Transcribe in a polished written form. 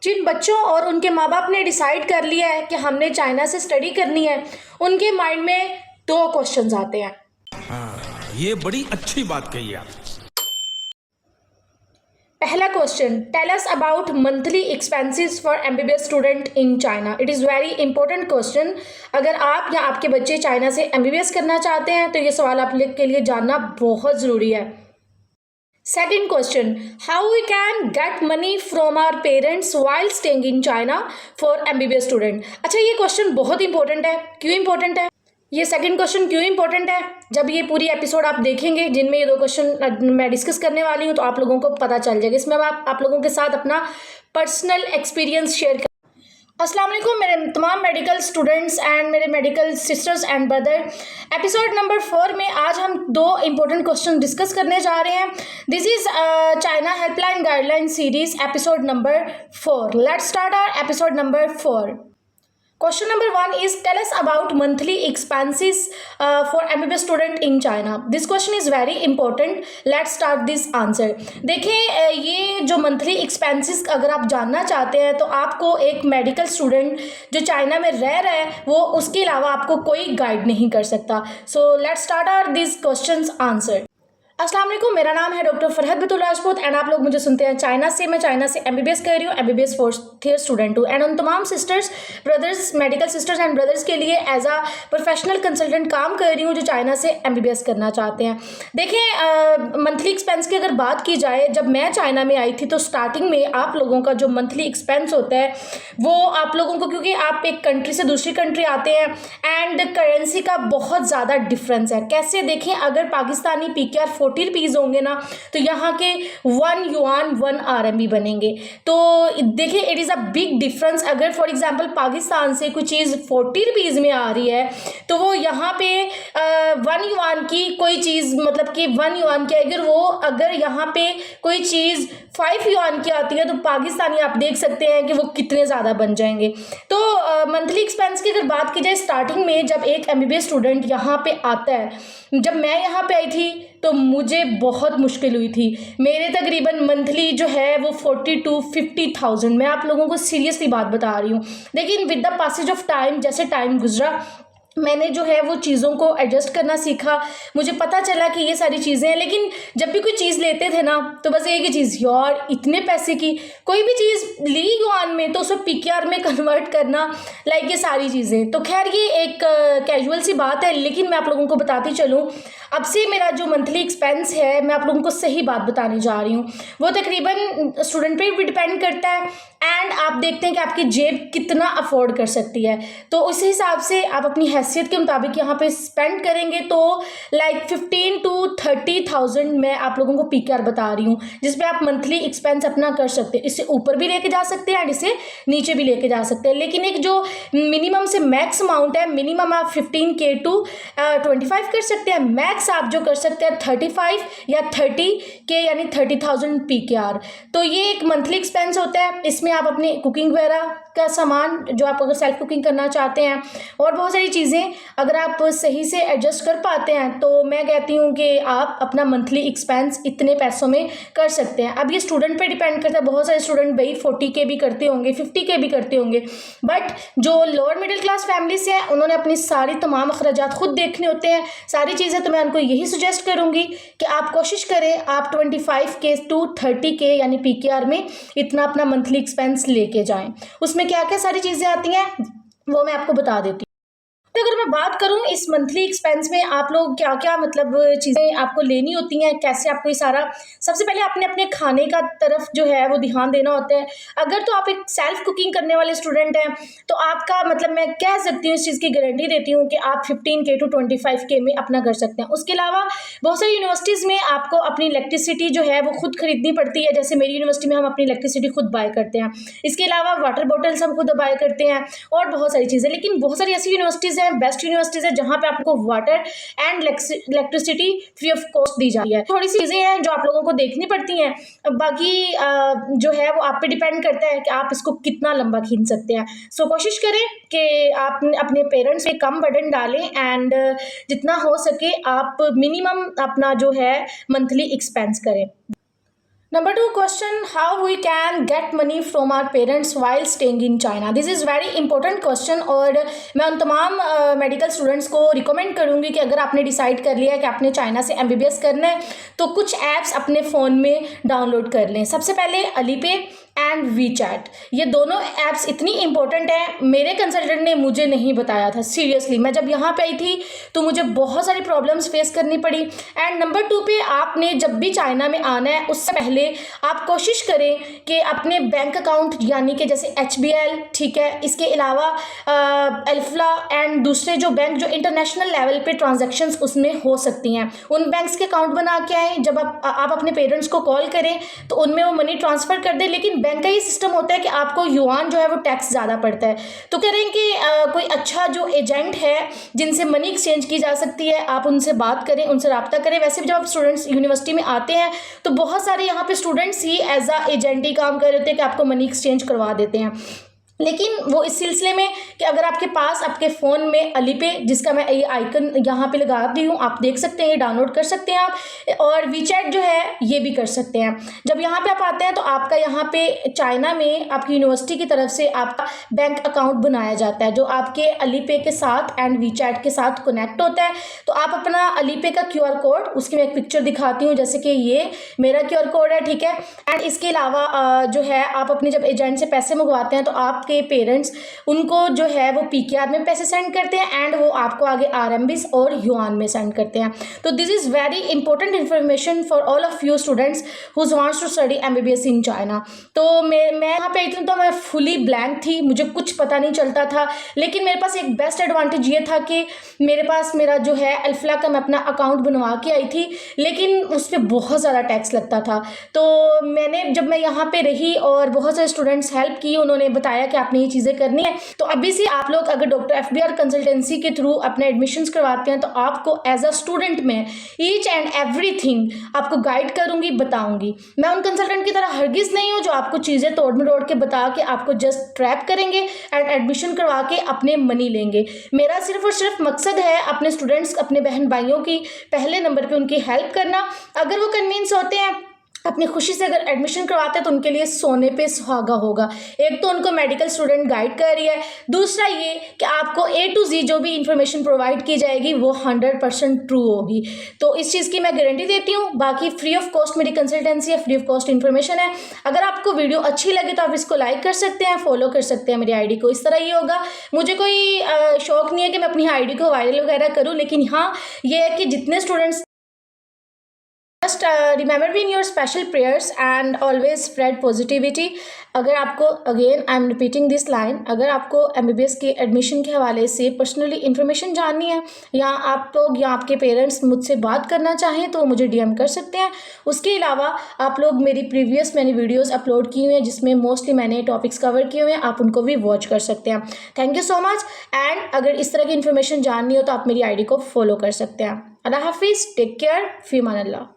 जिन बच्चों और उनके माँ बाप ने डिसाइड कर लिया है कि हमने चाइना से स्टडी करनी है, उनके माइंड में दो क्वेश्चंस आते हैं। ये बड़ी अच्छी बात कही आप। पहला question, tell us about monthly expenses for MBBS student in China. It is very important question. अगर आप या आपके बच्चे चाइना से एमबीबीएस करना चाहते हैं तो ये सवाल आपके लिए जानना बहुत ज़रूरी है। Second question, how we can get money from our parents while staying in China for MBBS student. अच्छा, ये क्वेश्चन बहुत इंपॉर्टेंट है। क्यों इंपॉर्टेंट है ये सेकंड क्वेश्चन? क्यों इंपॉर्टेंट है? जब ये पूरी एपिसोड आप देखेंगे जिनमें ये दो क्वेश्चन मैं डिस्कस करने वाली हूँ तो आप लोगों को पता चल जाएगा। इसमें मैं आप लोगों के साथ अपना पर्सनल एक्सपीरियंस शेयर कर। अस्सलाम वालेकुम मेरे तमाम मेडिकल स्टूडेंट्स एंड मेरे medical sisters and brother. Episode number 4 में आज हम दो इंपॉर्टेंट क्वेश्चन डिस्कस करने जा रहे हैं। This is China helpline guideline series episode number 4। Let's start our episode number 4। Question number 1 is tell us about monthly expenses for MBBS student in China. This question is very important. Let's start this answer. देखिए ये जो monthly expenses अगर आप जानना चाहते हैं तो आपको एक मेडिकल स्टूडेंट जो चाइना में रह रहा है वो उसके अलावा आपको कोई गाइड नहीं कर सकता। So let's start our this questions answer. अस्सलाम वालेकुम, मेरा नाम है डॉक्टर फरहत बतूल राजपूत एंड आप लोग मुझे सुनते हैं चाइना से। मैं चाइना से एमबीबीएस कर रही हूँ, एमबीबीएस फोर्थ ईयर स्टूडेंट हूँ। एंड उन तमाम sisters brothers, medical sisters and brothers के लिए एज आ प्रोफेशनल कंसल्टेंट काम कर रही हूँ जो चाइना से एमबीबीएस करना चाहते हैं। देखिए मंथली एक्सपेंस की अगर बात की जाए, जब मैं चाइना में आई थी तो स्टार्टिंग में आप लोगों का जो मंथली एक्सपेंस होता है वो आप लोगों को, क्योंकि आप एक कंट्री से दूसरी कंट्री आते हैं एंड करेंसी का बहुत ज़्यादा डिफरेंस है। कैसे देखें, अगर पाकिस्तानी पीकेआर 40 रुपीज़ होंगे ना तो यहाँ के 1 युआन 1 RMB बनेंगे। तो देखिए it is a big difference. अगर फॉर एग्जांपल पाकिस्तान से कोई चीज़ 40 रुपीज़ में आ रही है तो वो यहाँ पे 1 युआन की कोई चीज़, मतलब कि 1 युआन की अगर यहाँ पे कोई चीज़ 5 युआन की आती है तो पाकिस्तानी आप देख सकते हैं कि वो कितने ज़्यादा बन जाएंगे। तो मंथली एक्सपेंस की अगर बात की जाए, स्टार्टिंग में जब एक एमबीबीएस स्टूडेंट यहाँ पे आता है, जब मैं यहाँ पे आई थी तो मुझे बहुत मुश्किल हुई थी। मेरे तकरीबन मंथली जो है वो 40 to 50,000, मैं आप लोगों को सीरियसली बात बता रही हूँ। लेकिन with the passage of time, जैसे टाइम गुजरा, मैंने जो है वो चीज़ों को एडजस्ट करना सीखा। मुझे पता चला कि ये सारी चीज़ें हैं। लेकिन जब भी कोई चीज़ लेते थे ना तो बस एक ही चीज़, यार इतने पैसे की कोई भी चीज़ ली युआन में तो उसे पीकेआर में कन्वर्ट करना, लाइक ये सारी चीज़ें। तो खैर ये एक कैजुअल सी बात है, लेकिन मैं आप लोगों को बताती चलूँ अब से मेरा जो मंथली एक्सपेंस है, मैं आप लोगों को सही बात बताने जा रही हूँ। वो तकरीबन स्टूडेंट पे भी डिपेंड करता है एंड आप देखते हैं कि आपकी जेब कितना अफोर्ड कर सकती है। तो उस हिसाब से आप अपनी हैसियत के मुताबिक यहाँ पे स्पेंड करेंगे तो लाइक 15 to 30,000 मैं आप लोगों को पीकेआर बता रही हूँ, जिसमें आप मंथली एक्सपेंस अपना कर सकते हैं। इससे ऊपर भी लेके जा सकते हैं एंड इससे नीचे भी लेके जा सकते हैं। लेकिन एक जो मिनिमम से मैक्स अमाउंट है, मिनिमम आप 15K to 25 कर सकते हैं। मैक्स आप जो कर सकते हैं 35 या 30K यानी 30,000 पीकेआर। तो ये एक मंथली एक्सपेंस होता है। इसमें आप अपने कुकिंग वगैरह का सामान, जो आप अगर सेल्फ कुकिंग करना चाहते हैं, और बहुत सारी चीज़ें अगर आप सही से एडजस्ट कर पाते हैं तो मैं कहती हूँ कि आप अपना मंथली एक्सपेंस इतने पैसों में कर सकते हैं। अब ये स्टूडेंट पे डिपेंड करता है। बहुत सारे स्टूडेंट भाई 40K भी करते होंगे, 50K भी करते होंगे, बट जो लोअर मिडिल क्लास फैमिलीज हैं उन्होंने अपनी सारी तमाम अखराजात खुद देखने होते हैं, सारी चीज़ें। तो मैं उनको यही सजेस्ट करूँगी कि आप कोशिश करें आप 25K to 30K यानी पीकेआर में इतना अपना मंथली एक्सपेंस लेके जाएं। उसमें क्या क्या सारी चीज़ें आती हैं वो मैं आपको बता देती हूँ। तो अगर मैं बात करूं इस मंथली एक्सपेंस में आप लोग क्या क्या मतलब चीज़ें आपको लेनी होती हैं, कैसे आपको ये सारा, सबसे पहले आपने अपने खाने का तरफ जो है वो ध्यान देना होता है। अगर तो आप एक सेल्फ कुकिंग करने वाले स्टूडेंट हैं तो आपका मतलब मैं कह सकती हूँ, इस चीज़ की गारंटी देती हूँ कि आप 15K to 25K में अपना कर सकते हैं। उसके अलावा बहुत सारी यूनिवर्सिटीज़ में आपको अपनी इलेक्ट्रिसिटी जो है वो खुद खरीदनी पड़ती है। जैसे मेरी यूनिवर्सिटी में हम अपनी इलेक्ट्रिसिटी खुद बाय करते हैं। इसके अलावा वाटर बॉटल्स हम खुद बाय करते हैं और बहुत सारी चीज़ें। लेकिन बहुत सारी ऐसी यूनिवर्सिटीज़ बेस्ट यूनिवर्सिटीज है जहां पे आपको water and electricity free of cost दी जाती है। थोड़ी सी चीजें हैं जो आप लोगों को देखनी पड़ती हैं, बाकी जो है वो आप पे डिपेंड करता है कि आप इसको कितना लंबा खींच सकते हैं। सो कोशिश करें कि आप अपने पेरेंट्स पे कम बर्डन डालें एंड जितना हो सके आप मिनिमम अपना जो है मंथली एक्सपेंस करें। Number two question, how we can get money from our parents while staying in China? This is very important question और मैं उन तमाम मेडिकल स्टूडेंट्स को रिकमेंड करूँगी कि अगर आपने डिसाइड कर लिया है कि आपने चाइना से MBBS करना है तो कुछ ऐप्स अपने फ़ोन में डाउनलोड कर लें। सबसे पहले अलीपे एंड वीचैट, ये दोनों ऐप्स इतनी इंपॉर्टेंट है, मेरे कंसल्टेंट ने मुझे नहीं बताया था। सीरियसली मैं जब यहाँ पे आई थी तो मुझे बहुत सारी प्रॉब्लम्स फेस करनी पड़ी। एंड नंबर टू पे आपने जब भी चाइना में आना है उससे पहले आप कोशिश करें कि अपने बैंक अकाउंट यानी कि जैसे HBL, ठीक है, इसके अलावा अल्फला एंड दूसरे जो बैंक जो इंटरनेशनल लेवल पे ट्रांजैक्शंस उसमें हो सकती हैं, उन बैंक्स के अकाउंट बना के आए। जब आप अपने पेरेंट्स को कॉल करें तो उनमें वो मनी ट्रांसफ़र कर दें। लेकिन बैंक का ये सिस्टम होता है कि आपको युआन जो है वो टैक्स ज़्यादा पड़ता है। तो कह रहे हैं कि कोई अच्छा जो एजेंट है जिनसे मनी एक्सचेंज की जा सकती है, आप उनसे बात करें, उनसे रब्ता करें। वैसे भी जब आप स्टूडेंट्स यूनिवर्सिटी में आते हैं तो बहुत सारे यहाँ पे स्टूडेंट्स ही एज अ एजेंट ही काम कर रहे होते हैं कि आपको मनी एक्सचेंज करवा देते हैं। लेकिन वो इस सिलसिले में कि अगर आपके पास आपके फ़ोन में अलीपे, जिसका मैं ये आइकन यहाँ पे लगा दी हूँ, आप देख सकते हैं, ये डाउनलोड कर सकते हैं आप, और वीचैट जो है ये भी कर सकते हैं। जब यहाँ पे आप आते हैं तो आपका यहाँ पे चाइना में आपकी यूनिवर्सिटी की तरफ से आपका बैंक अकाउंट बनाया जाता है जो आपके अलीपे के साथ एंड वीचैट के साथ कनेक्ट होता है। तो आप अपना अलीपे का QR कोड, उसकी मैं एक पिक्चर दिखाती हूँ, जैसे कि ये मेरा QR कोड है, ठीक है। एंड इसके अलावा जो है आप अपने जब एजेंट से पैसे मंगवाते हैं तो आपके पेरेंट्स उनको जो है वो PKR में पैसे सेंड करते हैं एंड वो आपको आगे RMBs और युआन में सेंड करते हैं। तो this is very important information for all of you students who wants to study MBBS in China. तो मैं यहाँ पे आई थी तो मैं फुली ब्लैंक थी, मुझे कुछ पता नहीं चलता था। लेकिन मेरे पास एक बेस्ट एडवांटेज ये था कि मेरे पास मेरा जो है अल्फला का मैं अपना अकाउंट बनवा के आई थी, लेकिन उस पर बहुत ज़्यादा टैक्स लगता था। तो जब मैं यहाँ पे रही और बहुत सारे स्टूडेंट्स हेल्प की, उन्होंने बताया कि आपने ये चीज़ें करनी है। तो अभी से आप लोग अगर डॉक्टर FBR कंसल्टेंसी के थ्रू अपने एडमिशन्स करवाते हैं तो आपको एज अ स्टूडेंट में ईच एंड एवरीथिंग आपको गाइड करूंगी, बताऊंगी। मैं उन कंसल्टेंट की तरह हरगिज़ नहीं हूँ जो आपको चीज़ें तोड़ मरोड़ के बता के आपको जस्ट ट्रैप करेंगे एंड एडमिशन करवा के अपने मनी लेंगे। मेरा सिर्फ और सिर्फ मकसद है अपने स्टूडेंट्स, अपने बहन भाइयों की पहले नंबर पर उनकी हेल्प करना। अगर वो कन्विंस होते हैं, अपनी खुशी से अगर एडमिशन करवाते हैं तो उनके लिए सोने पे सुहागा होगा। एक तो उनको मेडिकल स्टूडेंट गाइड कर रही है, दूसरा ये कि आपको A to Z जो भी इंफॉर्मेशन प्रोवाइड की जाएगी वो 100% ट्रू होगी। तो इस चीज़ की मैं गारंटी देती हूँ। बाकी फ्री ऑफ कॉस्ट मेरी कंसल्टेंसी है, फ्री ऑफ कॉस्ट इन्फॉर्मेशन है। अगर आपको वीडियो अच्छी लगे तो आप इसको लाइक कर सकते हैं, फॉलो कर सकते हैं मेरी ID को। इस तरह ये होगा, मुझे कोई शौक नहीं है कि मैं अपनी ID को वायरल वगैरह करूँ, लेकिन हाँ ये है कि जितने students Just remember me in your special prayers and always spread positivity। अगर आपको, again I am repeating this line, अगर आपको MBBS के एडमिशन के हवाले से पर्सनली इन्फॉर्मेशन जाननी है या आप लोग या आपके पेरेंट्स मुझसे बात करना चाहें तो मुझे DM कर सकते हैं। उसके अलावा आप लोग मेरी मैंने वीडियोस अपलोड की हुई हैं जिसमें मोस्टली मैंने टॉपिक्स कवर किए हुए हैं, आप उनको भी वॉच कर सकते हैं। Thank you so much. And अगर इस तरह की इन्फॉर्मेशन जाननी हो तो आप मेरी ID को फॉलो कर सकते हैं। अल्लाह हाफिज़, टेक केयर, फ़ी अमान अल्लाह।